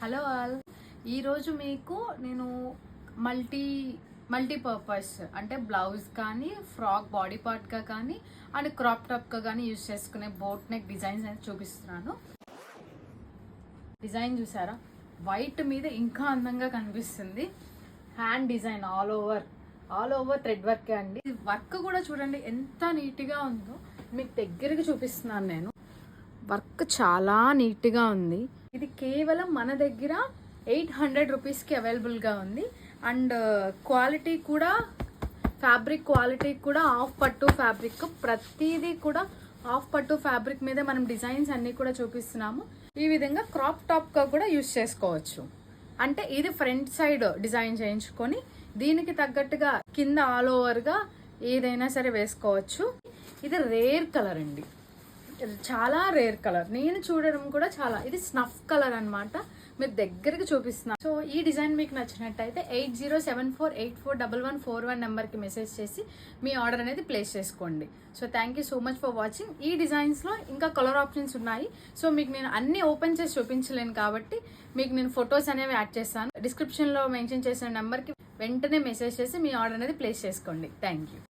Hello all. ఈరోజు మీకు నేను మల్టీపర్పస్ అంటే బ్లౌజ్ కానీ, ఫ్రాక్ బాడీ పార్ట్గా కానీ అండ్ క్రాప్ టాప్గా కానీ యూజ్ చేసుకునే బోట్ నెక్ డిజైన్స్ అనేది చూపిస్తున్నాను. డిజైన్ చూసారా, వైట్ మీద ఇంకా అందంగా కనిపిస్తుంది. Hand design all over thread work అండి. వర్క్ కూడా చూడండి ఎంత నీట్గా ఉందో. మీకు దగ్గరికి చూపిస్తున్నాను నేను. వర్క్ చాలా నీట్గా ఉంది. ఇది కేవలం మన దగ్గర 800 రూపీస్కి అవైలబుల్గా ఉంది. అండ్ క్వాలిటీ కూడా, ఫ్యాబ్రిక్ క్వాలిటీ కూడా హాఫ్ పట్టు ఫ్యాబ్రిక్, ప్రతిదీ కూడా హాఫ్ పట్టు ఫ్యాబ్రిక్ మీద మనం డిజైన్స్ అన్నీ కూడా చూపిస్తున్నాము. ఈ విధంగా క్రాప్ టాప్గా కూడా యూజ్ చేసుకోవచ్చు. అంటే ఇది ఫ్రంట్ సైడ్ డిజైన్ చేయించుకొని దీనికి తగ్గట్టుగా కింద ఆల్ ఓవర్గా ఏదైనా సరే వేసుకోవచ్చు. ఇది రేర్ కలర్ అండి, చాలా రేర్ కలర్. నేను చూడడం కూడా చాలా, ఇది స్నఫ్ కలర్ అన్నమాట. మీరు దగ్గరికి చూపిస్తున్నా. సో ఈ డిజైన్ మీకు నచ్చినట్టయితే 8074841141 నెంబర్కి మెసేజ్ చేసి మీ ఆర్డర్ అనేది ప్లేస్ చేసుకోండి. So thank you so much for watching. ఈ డిజైన్స్లో ఇంకా కలర్ ఆప్షన్స్ ఉన్నాయి. సో మీకు నేను అన్ని ఓపెన్ చేసి చూపించలేను కాబట్టి మీకు నేను ఫొటోస్ అనేవి యాడ్ చేస్తాను. డిస్క్రిప్షన్లో మెన్షన్ చేసిన నెంబర్కి వెంటనే మెసేజ్ చేసి మీ ఆర్డర్ అనేది ప్లేస్ చేసుకోండి. Thank you.